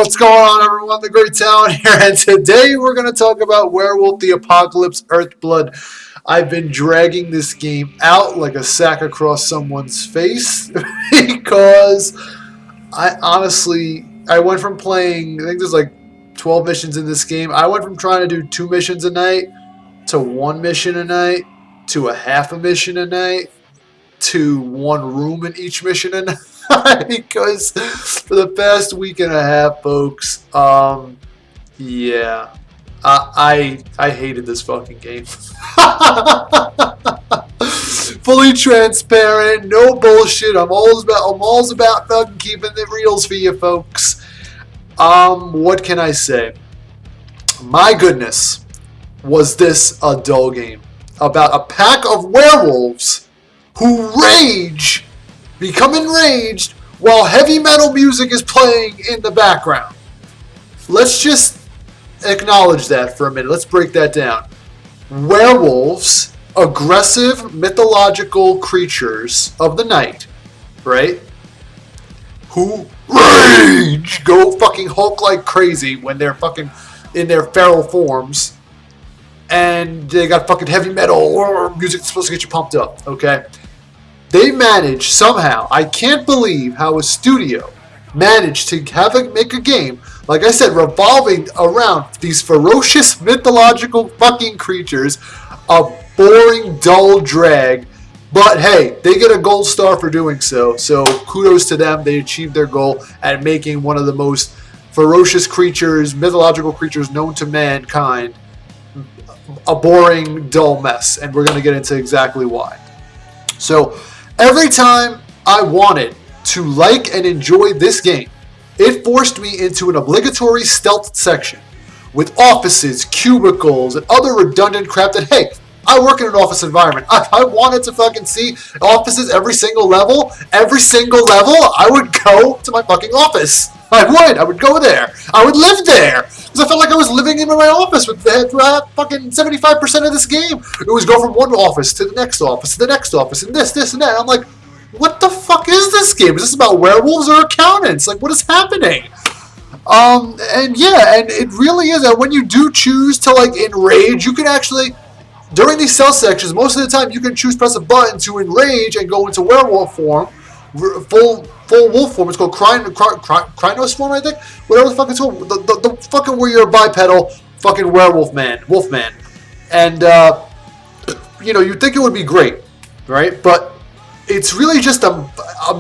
What's going on, everyone? The Great Talent here, and today we're going to talk about Werewolf the Apocalypse Earthblood. I've been dragging this game out like a sack across someone's face because I went from playing, I think there's like 12 missions in this game. I went from trying to do 2 missions a night to 1 mission a night to a half a mission a night to 1 room in each mission a night. Because for the past week and a half, folks, yeah, I hated this fucking game. Fully transparent, no bullshit. I'm all about fucking keeping the reals for you, folks. What can I say? My goodness, was this a dull game about a pack of werewolves who rage. Become enraged while heavy metal music is playing in the background. Let's just acknowledge that for a minute. Let's break that down. Werewolves, aggressive mythological creatures of the night, right? Who rage, go fucking Hulk like crazy when they're fucking in their feral forms. And they got fucking heavy metal music that's supposed to get you pumped up, okay? They managed somehow, I can't believe how a studio managed to make a game, like I said, revolving around these ferocious mythological fucking creatures, a boring, dull drag, but hey, they get a gold star for doing so kudos to them. They achieved their goal at making one of the most ferocious creatures, mythological creatures known to mankind, a boring, dull mess, and we're going to get into exactly why. So, every time I wanted to like and enjoy this game, it forced me into an obligatory stealth section with offices, cubicles, and other redundant crap that, hey, I work in an office environment. I wanted to fucking see offices every single level, I would go to my fucking office. I would go there. I would live there. Because I felt like I was living in my office with fucking 75% of this game. It was go from one office to the next office to the next office and this, and that. And I'm like, what the fuck is this game? Is this about werewolves or accountants? Like, what is happening? And it really is that when you do choose to, like, enrage, you can actually, during these stealth sections, most of the time you can press a button to enrage and go into werewolf form, full wolf form. It's called Krynos form, I think. Whatever the fuck it's called. The fucking where you're a bipedal fucking wolfman. And, you'd think it would be great, right? But it's really just a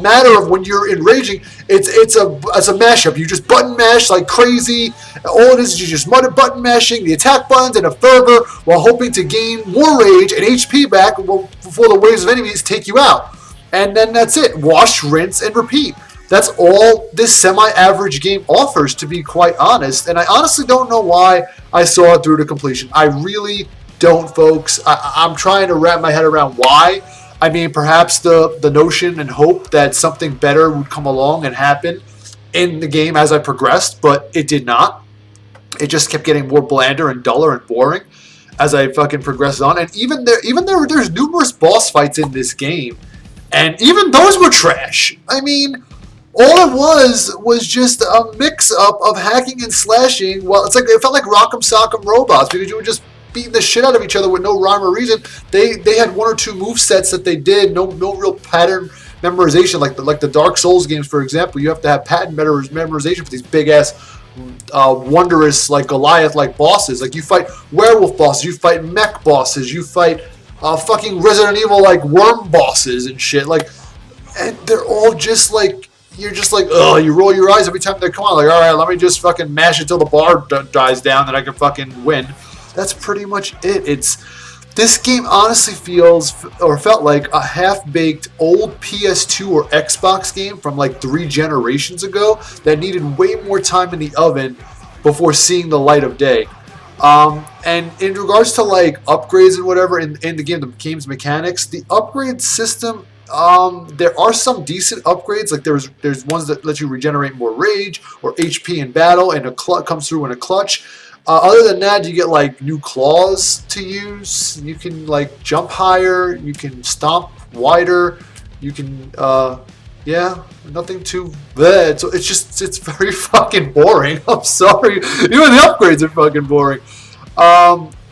matter of when you're enraging, it's a mashup. You just button mash like crazy. All it is you just button mashing the attack buttons in a fervor while hoping to gain more rage and HP back before the waves of enemies take you out. And then that's it. Wash, rinse, and repeat. That's all this semi-average game offers, to be quite honest. And I honestly don't know why I saw it through to completion. I really don't, folks. I'm trying to wrap my head around why. I mean, perhaps the notion and hope that something better would come along and happen in the game as I progressed, but it did not. It just kept getting more blander and duller and boring as I fucking progressed on. And even there's numerous boss fights in this game, and even those were trash. I mean, all it was just a mix-up of hacking and slashing. Well, it felt like Rock'em Sock'em Robots, because you were just beating the shit out of each other with no rhyme or reason. They had 1 or 2 move sets that they did, no real pattern memorization. Like the Dark Souls games, for example, you have to have pattern memorization for these big-ass, wondrous, like Goliath-like bosses. Like, you fight werewolf bosses, you fight mech bosses, you fight fucking Resident Evil like worm bosses and shit. Like, and they're all just like, you're just like, ugh, you roll your eyes every time they come on. Like, all right, let me just fucking mash it till the bar dies down, then I can fucking win. That's pretty much it. This game honestly felt like a half-baked old PS2 or Xbox game from like 3 generations ago that needed way more time in the oven before seeing the light of day. And in regards to like upgrades and whatever in the game, the game's mechanics, the upgrade system, there are some decent upgrades. Like there's ones that let you regenerate more rage or HP in battle, and comes through in a clutch. Other than that, you get like new claws to use. You can like jump higher. You can stomp wider. You can Yeah, nothing too bad. So it's very fucking boring. I'm sorry. Even the upgrades are fucking boring.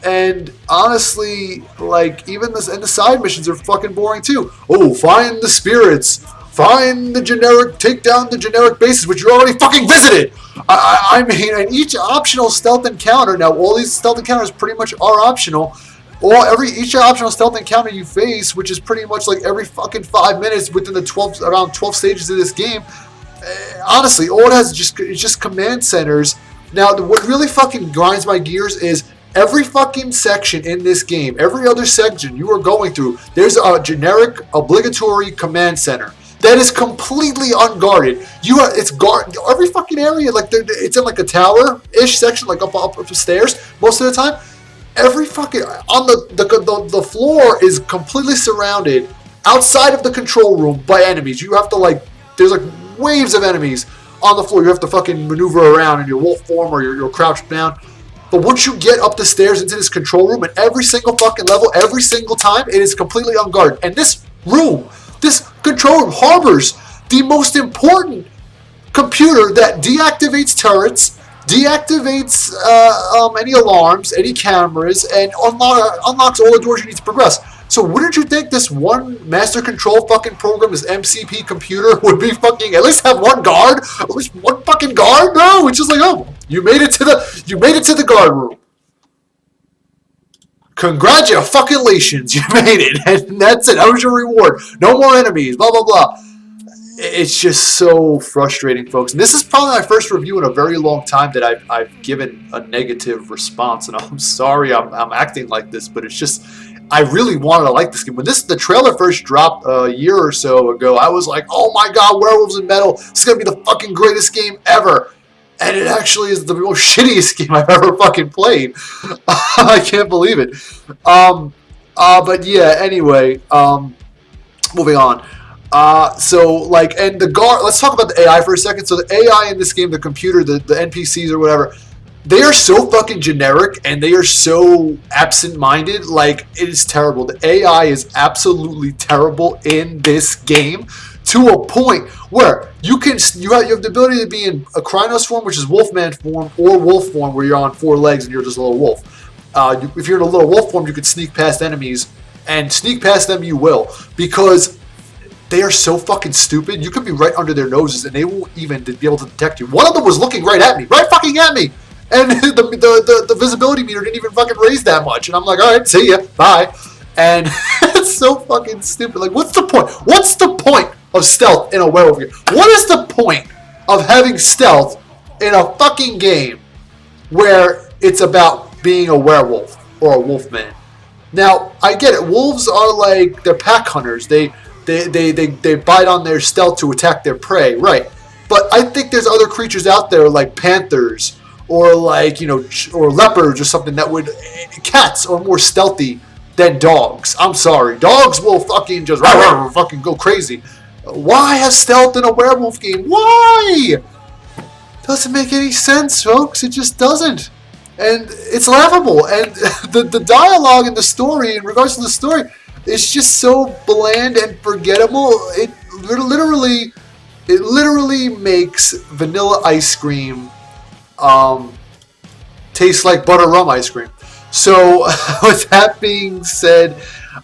And honestly, like even this and the side missions are fucking boring too. Oh, find the spirits. Find the generic, take down the generic bases, which you already fucking visited. I mean, and each optional stealth encounter. Now, all these stealth encounters pretty much are optional. Each optional stealth encounter you face, which is pretty much like every fucking 5 minutes within the around 12 stages of this game. Honestly, all it has is just command centers. Now, what really fucking grinds my gears is every fucking section in this game, every other section you are going through, there's a generic obligatory command center that is completely unguarded. Every fucking area, like it's in like a tower-ish section, like up the stairs most of the time. Every fucking on the floor is completely surrounded outside of the control room by enemies. You have to there's like waves of enemies on the floor. You have to fucking maneuver around in your wolf form or you're crouched down. But once you get up the stairs into this control room, and every single fucking level, every single time, it is completely unguarded. And this control room harbors the most important computer that deactivates turrets, deactivates any alarms, any cameras, and unlocks all the doors you need to progress. So wouldn't you think this one master control fucking program, this MCP computer, would be fucking at least have one guard, at least one fucking guard? No, it's just like, oh, you made it to the guard room. Congratulations, you made it, and that's it. That was your reward. No more enemies. Blah blah blah. It's just so frustrating, folks. And this is probably my first review in a very long time that I've given a negative response. And I'm sorry I'm acting like this, but it's just I really wanted to like this game. When the trailer first dropped a year or so ago, I was like, oh my god, Werewolves in Metal. This is going to be the fucking greatest game ever. And it actually is the most shittiest game I've ever fucking played. I can't believe it. But yeah, anyway, moving on. And the guard, let's talk about the AI for a second. So the AI in this game, the computer, the NPCs or whatever, they are so fucking generic and they are so absent-minded. Like, it is terrible. The AI is absolutely terrible in this game to a point where you have the ability to be in a Krynos form, which is Wolfman form, or Wolf form, where you're on 4 legs and you're just a little wolf. If you're in a little wolf form, you could sneak past enemies, and sneak past them you will, because they are so fucking stupid. You could be right under their noses and they won't even be able to detect you. One of them was looking right at me, and the visibility meter didn't even fucking raise that much. And I'm like, all right, see ya, bye. And it's so fucking stupid. Like, what's the point? What's the point of stealth in a werewolf game? What is the point of having stealth in a fucking game where it's about being a werewolf or a wolfman? Now, I get it. Wolves are they're pack hunters. They bite on their stealth to attack their prey, right? But I think there's other creatures out there like panthers or or leopards or something cats are more stealthy than dogs. I'm sorry, dogs will fucking just fucking go crazy. Why have stealth in a werewolf game? Why? Doesn't make any sense, folks. It just doesn't. And it's laughable. And the dialogue and the story, in regards to the story, it's just so bland and forgettable. It literally makes vanilla ice cream taste like butter rum ice cream. So with that being said,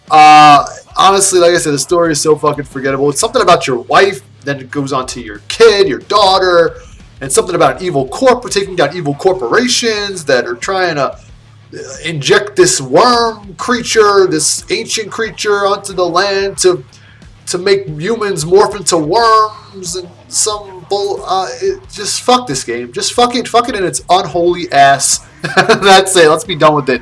honestly, like I said, the story is so fucking forgettable. It's something about your wife, then it goes on to your kid, your daughter, and something about an evil taking down evil corporations that are trying to inject this worm creature, this ancient creature onto the land to make humans morph into worms and some bull. Just fuck this game. Just fuck it in its unholy ass. That's it. Let's be done with it.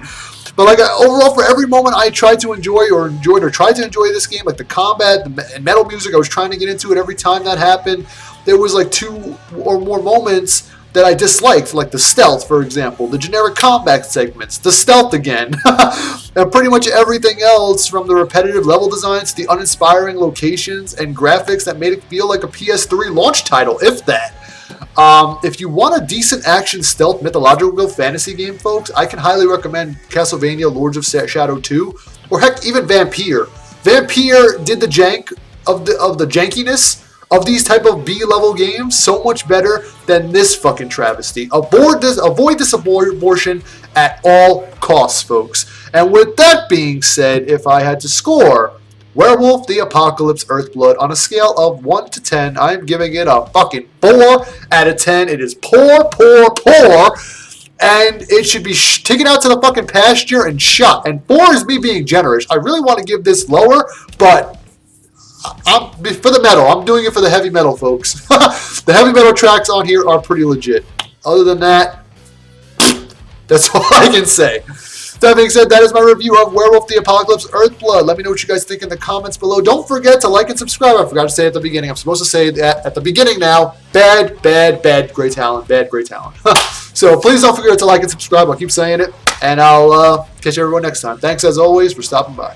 But overall, for every moment I tried to enjoy this game, like the combat and metal music, I was trying to get into it every time that happened. There was 2 or more moments that I disliked, like the stealth, for example, the generic combat segments, the stealth again, and pretty much everything else, from the repetitive level designs to the uninspiring locations and graphics that made it feel like a PS3 launch title, if that. If you want a decent action stealth mythological fantasy game, folks, I can highly recommend Castlevania Lords of Shadow 2, or heck, even Vampire. Vampire did the jank of the jankiness of these type of B-level games, so much better than this fucking travesty. Avoid this abortion at all costs, folks. And with that being said, if I had to score Werewolf the Apocalypse Earthblood on a scale of 1 to 10, I'm giving it a fucking 4 out of 10. It is poor, and it should be taken out to the fucking pasture and shot. And 4 is me being generous. I really want to give this lower, but I'm for the metal. I'm doing it for the heavy metal, folks. The heavy metal tracks on here are pretty legit. Other than that, that's all I can say. That being said, that is my review of Werewolf the Apocalypse Earthblood. Let me know what you guys think in the comments below. Don't forget to like and subscribe. I forgot to say it at the beginning. I'm supposed to say that at the beginning now. Bad, great talent. Bad, great talent. So please don't forget to like and subscribe. I'll keep saying it. And I'll catch everyone next time. Thanks as always for stopping by.